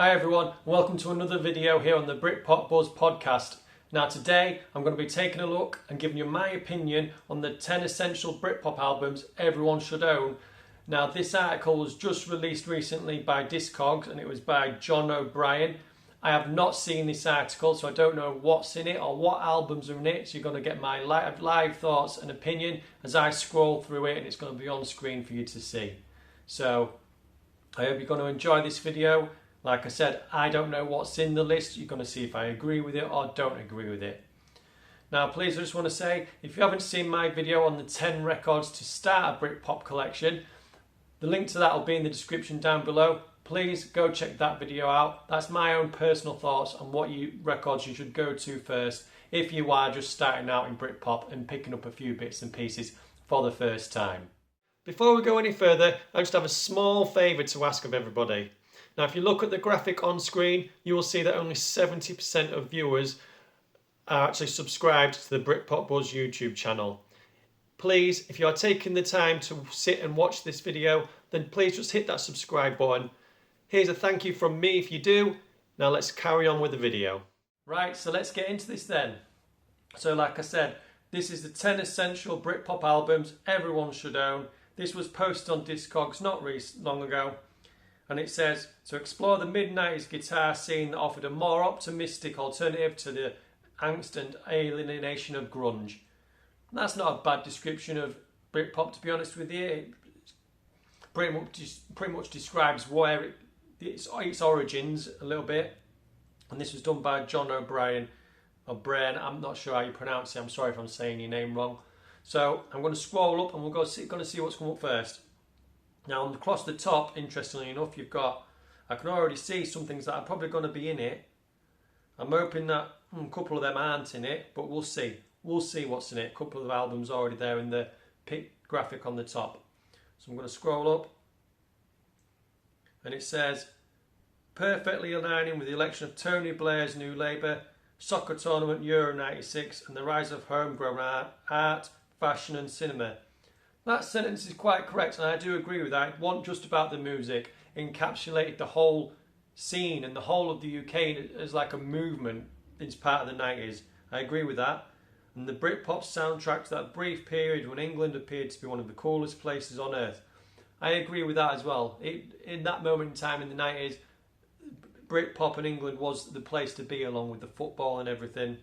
Hi everyone, welcome to another video here on the Britpop Buzz podcast. Now today I'm going to be taking a look and giving you my opinion on the 10 essential Britpop albums everyone should own. Now this article was just released recently by Discogs and it was by John O'Brien. I have not seen this article, so I don't know what's in it or what albums are in it, so you're going to get my live thoughts and opinion as I scroll through it, and it's going to be on screen for you to see. So I hope you're going to enjoy this video. Like I said, I don't know what's in the list. You're going to see if I agree with it or don't agree with it. Now please, I just want to say, if you haven't seen my video on the 10 records to start a Britpop collection, the link to that will be in the description down below. Please go check that video out. That's my own personal thoughts on what records you should go to first if you are just starting out in Britpop and picking up a few bits and pieces for the first time. Before we go any further, I just have a small favour to ask of everybody. Now if you look at the graphic on screen, you will see that only 70% of viewers are actually subscribed to the Britpop Buzz YouTube channel. Please, if you are taking the time to sit and watch this video, then please just hit that subscribe button. Here's a thank you from me if you do. Now let's carry on with the video. Right, so let's get into this then. So like I said, this is the 10 essential Britpop albums everyone should own. This was posted on Discogs not long ago. And it says, to explore the mid-90s guitar scene that offered a more optimistic alternative to the angst and alienation of grunge. That's not a bad description of Britpop, to be honest with you. It pretty much describes where its origins a little bit. And this was done by John O'Brien. I'm not sure how you pronounce it. I'm sorry if I'm saying your name wrong. So I'm going to scroll up and we're going to see what's come up first. Now across the top, interestingly enough, you've got, I can already see some things that are probably going to be in it. I'm hoping that a couple of them aren't in it, but we'll see. We'll see what's in it. A couple of albums already there in the graphic on the top. So I'm going to scroll up. And it says, perfectly aligning with the election of Tony Blair's New Labour, soccer tournament Euro 96 and the rise of homegrown art, fashion and cinema. That sentence is quite correct and I do agree with that. It wasn't just about the music. It encapsulated the whole scene and the whole of the UK as like a movement as part of the 90s. I agree with that. And the Britpop soundtrack to that brief period when England appeared to be one of the coolest places on earth. I agree with that as well. In that moment in time in the 90s, Britpop in England was the place to be along with the football and everything.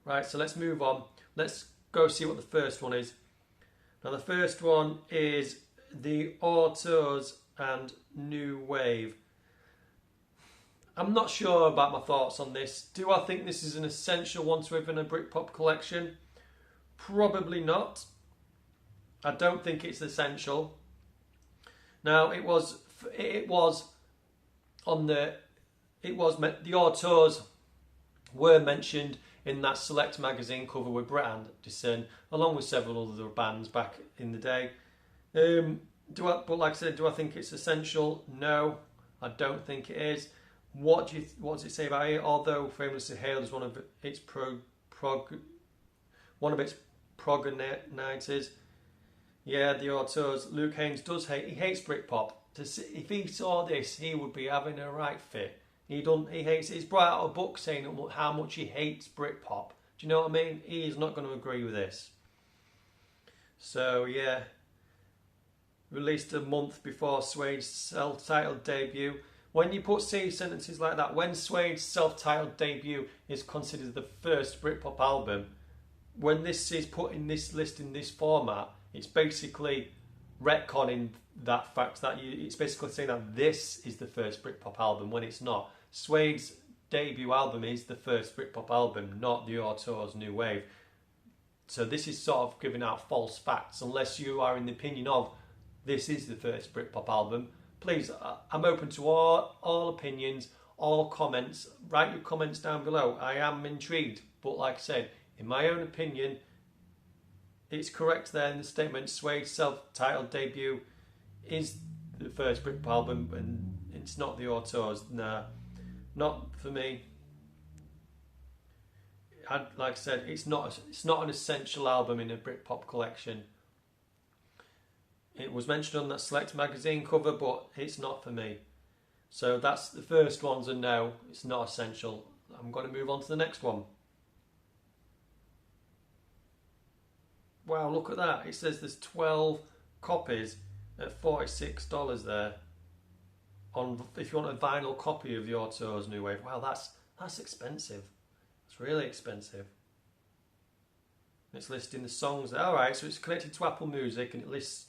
Right, so let's move on. Let's go see what the first one is. Now the first one is the Autos and New Wave. I'm not sure about my thoughts on this. Do I think this is an essential one to have in a Britpop collection? Probably not. I don't think it's essential. Now the Autos were mentioned in that Select magazine cover with Brett Anderson, along with several other bands back in the day. But like I said, do I think it's essential? No, I don't think it is. What does it say about it? Although famously hailed as one of its progenitors. Yeah, the Autos. Luke Haynes he hates Britpop. If he saw this, he would be having a right fit. He hates it. He's brought out a book saying how much he hates Britpop. Do you know what I mean? He is not going to agree with this. So yeah, released a month before Suede's self-titled debut. When you put sentences like that, when Suede's self-titled debut is considered the first Britpop album, when this is put in this list in this format, it's basically retconning that fact that it's basically saying that this is the first Britpop album when it's not. Suede's debut album is the first Britpop album, not the Autos New Wave. So this is sort of giving out false facts unless you are in the opinion of this is the first Britpop album. Please, I'm open to all opinions, all comments. Write your comments down below. I am intrigued, but like I said, in my own opinion, it's correct there in the statement. Suede's self-titled debut is the first Britpop album, and it's not the Autos. Nah, not for me. Like I said, it's not an essential album in a Britpop collection. It was mentioned on that Select magazine cover, but it's not for me. So that's the first one's a no, it's not essential. I'm going to move on to the next one. Wow, look at that. It says there's 12 copies at $46 there. On if you want a vinyl copy of Your Tours New Wave. Wow, that's expensive. It's really expensive. It's listing the songs there. Alright, so it's connected to Apple Music and it lists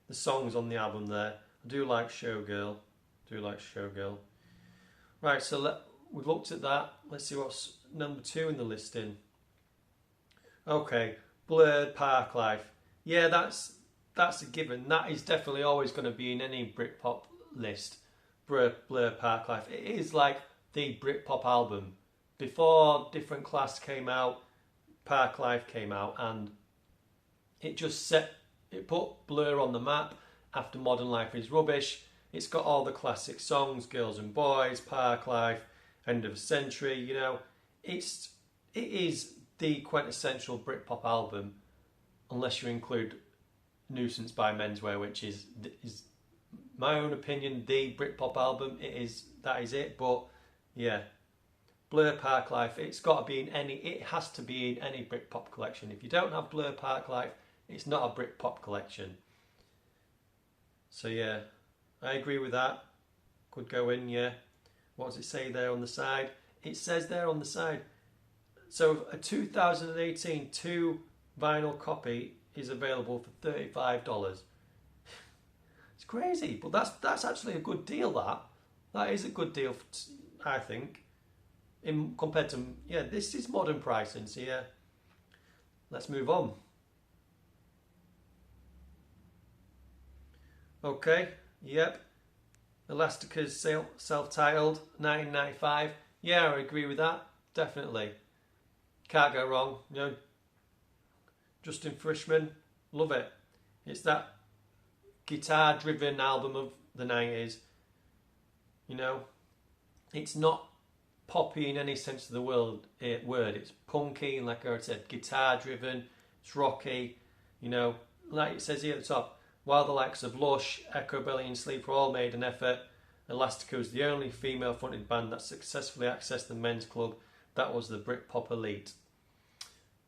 the songs on the album there. I do like Showgirl. Right, so we've looked at that. Let's see what's number 2 in the listing. Okay, Blurred Parklife. Yeah, that's a given. That is definitely always going to be in any Britpop list. Blurred Parklife. It is like the Britpop album. Before Different Class came out, Parklife came out, and it put Blur on the map after Modern Life is Rubbish. It's got all the classic songs, Girls and Boys, Parklife, End of a Century, you know. It is the quintessential Britpop album, unless you include Nuisance by Menswear, which is my own opinion, the Britpop album. That is it, but yeah. Blur Parklife, it has to be in any Britpop collection. If you don't have Blur Parklife, it's not a Britpop collection. So yeah, I agree with that. Could go in, yeah. What does it say there on the side? It says there on the side. So a 2018 vinyl copy is available for $35. It's crazy, but that's actually a good deal. That is a good deal, I think. Compared to, this is modern pricing, so yeah. Let's move on. Okay, yep. Elastica's self-titled, 1995. Yeah, I agree with that, definitely. Can't go wrong, you know. Justin Frischman, love it. It's that guitar-driven album of the 90s. You know, it's not poppy in any sense of the word. It's punky, and like I said, guitar-driven. It's rocky. You know, like it says here at the top, while the likes of Lush, Echo Belly and Sleeper all made an effort, Elastica was the only female-fronted band that successfully accessed the men's club. That was the Britpop elite.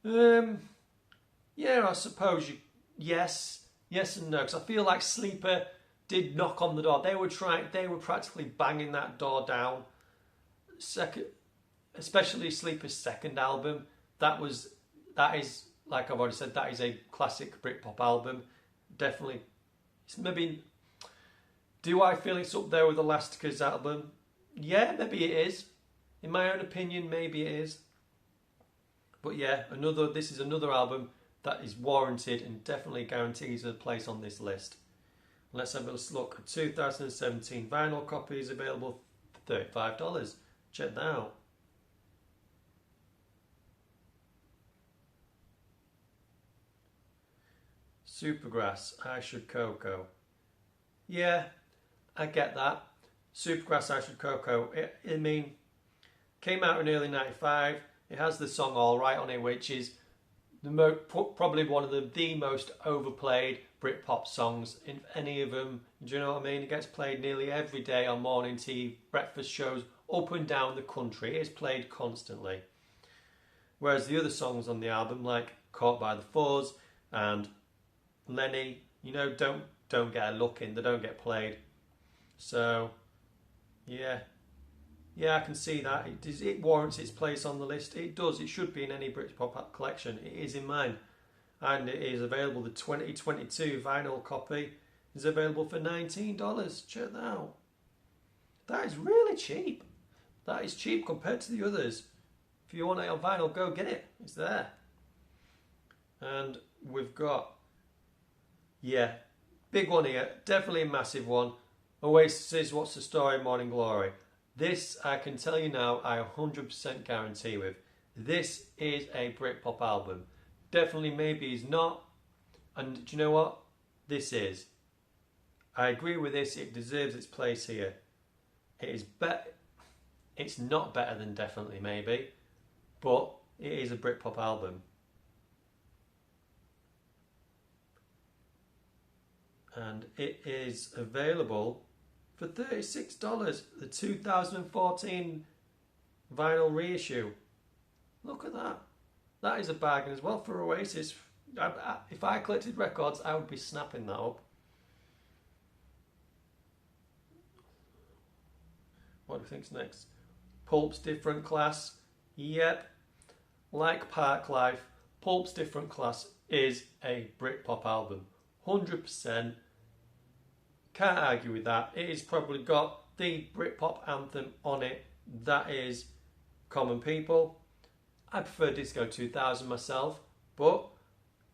Yeah, I suppose yes and no, because I feel like Sleeper did knock on the door. They were practically banging that door down. Especially Sleeper's second album. That is, like I've already said, that is a classic Britpop album. Definitely, it's maybe. Do I feel it's up there with Elastica's album? Yeah, maybe it is. In my own opinion, maybe it is. But yeah, this is another album that is warranted and definitely guarantees a place on this list. Let's have a look. A 2017 vinyl copy is available for $35. Check that out. Supergrass, I Should Coco. Yeah, I get that. Supergrass, I Should Coco. Came out in early '95. It has the song All Right on it, which is probably one of the most overplayed Britpop songs in any of them. Do you know what I mean? It gets played nearly every day on morning tea, breakfast shows, up and down the country. It's played constantly. Whereas the other songs on the album, like Caught by the Fuzz and Lenny, you know, don't get a look in. They don't get played. So, yeah, I can see that. It warrants its place on the list. It does. It should be in any Britpop collection. It is in mine. And it is available. The 2022 vinyl copy is available for $19. Check that out. That is really cheap. That is cheap compared to the others. If you want it on vinyl, go get it. It's there. And we've got, big one here. Definitely a massive one. Oasis, What's the Story, Morning Glory. This, I can tell you now, I 100% guarantee with. This is a Britpop album. Definitely maybe is not. And do you know what? This is. I agree with this. It deserves its place here. It is better. It's not better than Definitely Maybe, but it is a Britpop album. And it is available for $36. The 2014 vinyl reissue. Look at that. That is a bargain as well for Oasis. If I collected records, I would be snapping that up. What do you think's next? Pulp's Different Class. Yep. Like Parklife, Pulp's Different Class is a Britpop album. 100%. Can't argue with that. It has probably got the Britpop anthem on it. That is Common People. I prefer Disco 2000 myself, but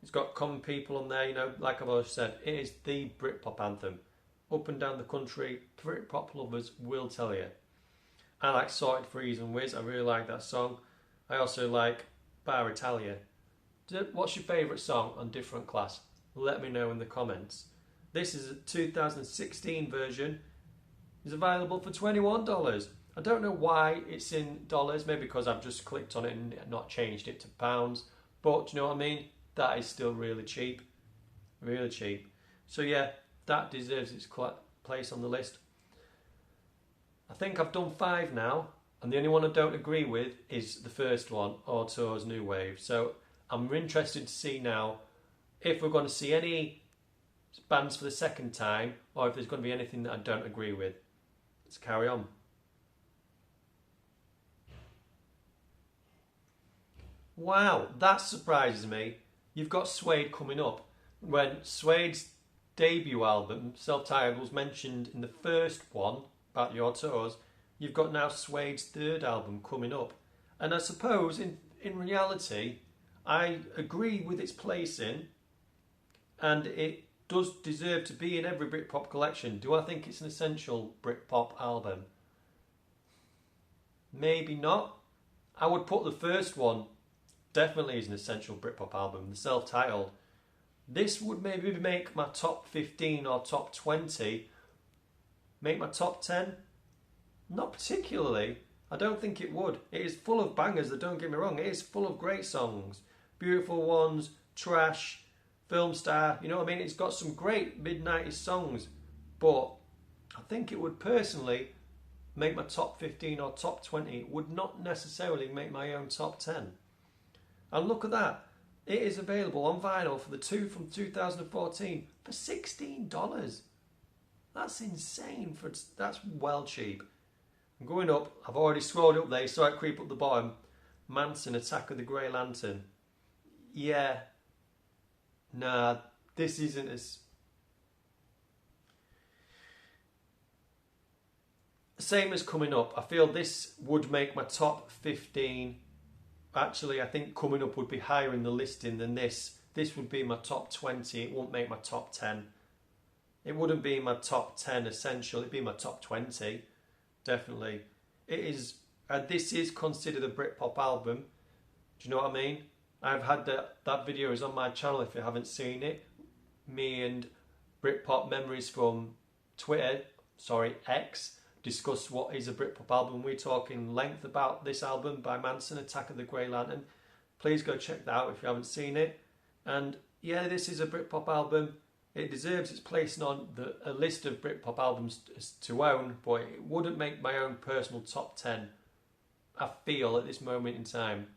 it's got Common People on there, you know, like I've always said, it is the Britpop anthem. Up and down the country, Britpop lovers will tell you. I like Sorted Freeze and Whiz, I really like that song. I also like Bar Italia. What's your favourite song on Different Class? Let me know in the comments. This is a 2016 version. It's available for $21. I don't know why it's in dollars, maybe because I've just clicked on it and not changed it to pounds. But do you know what I mean? That is still really cheap. Really cheap. So yeah, that deserves its place on the list. I think I've done 5 now, and the only one I don't agree with is the first one, Auto's New Wave. So I'm interested to see now if we're going to see any bands for the second time, or if there's going to be anything that I don't agree with. Let's carry on. Wow, that surprises me. You've got Suede coming up. When Suede's debut album, Self-Titled, was mentioned in the first one, about Your Toes, you've got now Suede's third album coming up. And I suppose, in reality, I agree with its placing, and it does deserve to be in every Britpop collection. Do I think it's an essential Britpop album? Maybe not. I would put the first one definitely as an essential Britpop album, the Self-Titled. This would maybe make my top 15 or top 20. Make my top 10? Not particularly. I don't think it would. It is full of bangers, don't get me wrong. It is full of great songs. Beautiful Ones, Trash, Film Star. You know what I mean? It's got some great mid-90s songs. But I think it would personally make my top 15 or top 20. It would not necessarily make my own top 10. And look at that. It is available on vinyl for the 2 from 2014 for $16. That's insane. That's well cheap. I'm going up. I've already scrolled up there, so I creep up the bottom. Manson, Attack of the Grey Lantern. Yeah. Nah, this isn't as... Same as coming up. I feel this would make my top 15. Actually, I think coming up would be higher in the listing than this. This would be my top 20. It won't make my top 10. It wouldn't be my top 10 essential. It'd be my top 20. Definitely. It is. This is considered a Britpop album. Do you know what I mean? I've had that video is on my channel if you haven't seen it. Me and Britpop Memories from Twitter, X, discuss what is a Britpop album. We talk in length about this album by Manson, Attack of the Grey Lantern. Please go check that out if you haven't seen it. And yeah, this is a Britpop album. It deserves its placing on a list of Britpop albums to own, but it wouldn't make my own personal top 10. I feel at this moment in time.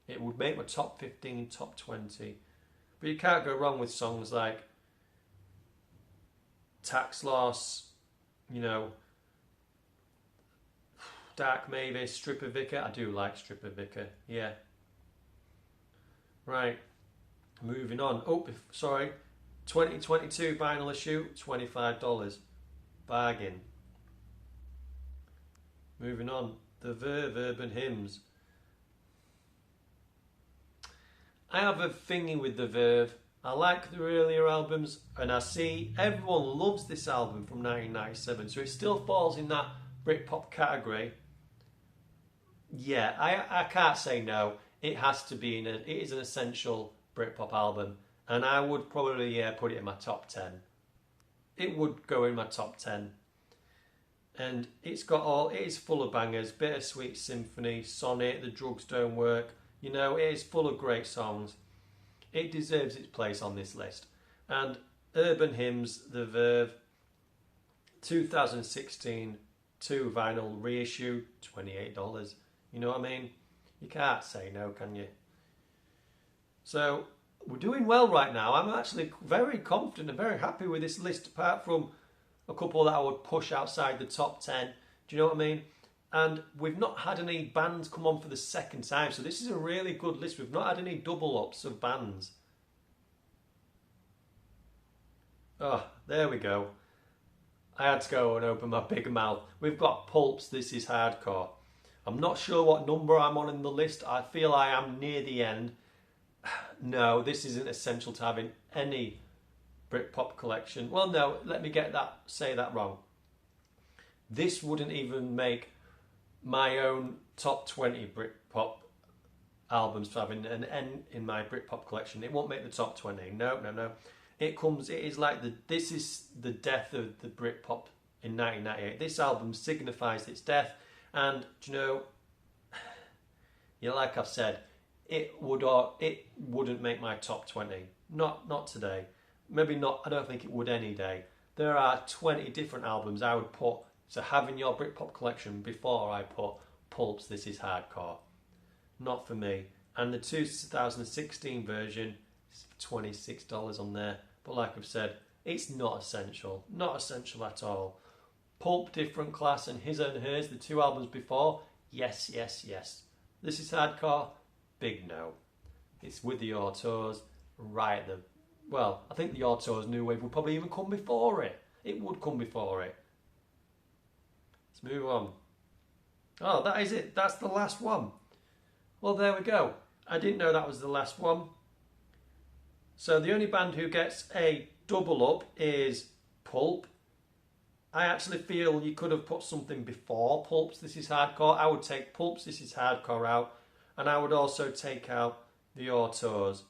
It would make my top 15, top 20. But you can't go wrong with songs like Tax Loss, you know, Dark Mavis, Stripper Vicar. I do like Stripper Vicar, yeah. Right, moving on. Oh, sorry. 2022 vinyl issue, $25. Bargain. Moving on. The Verve Urban Hymns. I have a thingy with the Verve. I like the earlier albums, and I see everyone loves this album from 1997, so it still falls in that Britpop category. Yeah, I can't say no. It has to be it is an essential Britpop album, and I would probably put it in my top 10. It would go in my top 10. And it is full of bangers. Bittersweet Symphony, Sonnet, The Drugs Don't Work. You know, it is full of great songs. It deserves its place on this list. And Urban Hymns, The Verve, 2016 2 vinyl reissue, $28. You know what I mean? You can't say no, can you? So we're doing well right now. I'm actually very confident and very happy with this list, apart from a couple that I would push outside the top 10. Do you know what I mean? And we've not had any bands come on for the second time, so this is a really good list. We've not had any double ups of bands. Oh, there we go. I had to go and open my big mouth. We've got Pulp's This Is Hardcore. I'm not sure what number I'm on in the list. I feel I am near the end. No, this isn't essential to having any Britpop collection. Well, no, let me say that wrong. This wouldn't even make my own top 20 Britpop albums for having an N in my Britpop collection. It won't make the top 20. No. It is like this is the death of the Britpop in 1998. This album signifies its death, and do you know, like I've said, it wouldn't make my top 20. Not today. Maybe not. I don't think it would any day. There are 20 different albums I would put to have in your Britpop collection before I put Pulp's This Is Hardcore. Not for me. And the 2016 version is $26 on there. But like I've said, it's not essential. Not essential at all. Pulp, different class, and His and Hers, the 2 albums before, yes. This Is Hardcore, big no. It's with the Autos, right at the... Well, I think the Autos New Wave would probably even come before it. It would come before it. Let's move on. Oh, that is it. That's the last one. Well, there we go. I didn't know that was the last one. So the only band who gets a double up is Pulp. I actually feel you could have put something before Pulp's This Is Hardcore. I would take Pulp's This Is Hardcore out, and I would also take out the Autos.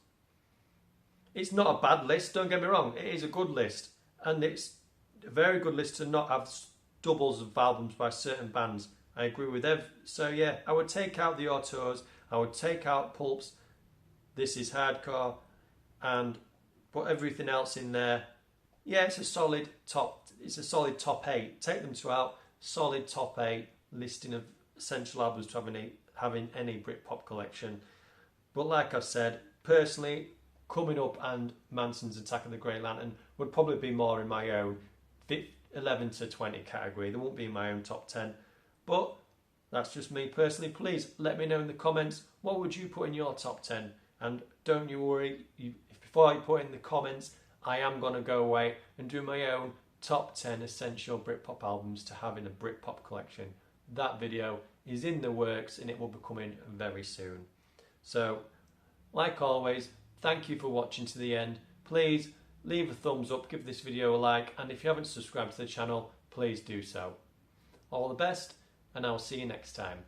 It's not a bad list, don't get me wrong. It is a good list, and it's a very good list to not have doubles of albums by certain bands. I agree with Ev. So yeah, I would take out the Autos, I would take out Pulp's This Is Hardcore, and put everything else in there. Yeah, it's a solid top 8. Take them 2 out. Solid top 8 listing of essential albums to having any Britpop collection. But like I've said, personally, Coming Up and Manson's Attack of the Grey Lantern would probably be more in my own 11 to 20 category. They won't be in my own top 10. But that's just me personally. Please let me know in the comments, what would you put in your top 10? And don't you worry, before I put in the comments, I am going to go away and do my own top 10 essential Britpop albums to have in a Britpop collection. That video is in the works and it will be coming very soon. So, like always, thank you for watching to the end. Please leave a thumbs up, give this video a like, and if you haven't subscribed to the channel, please do so. All the best, and I'll see you next time.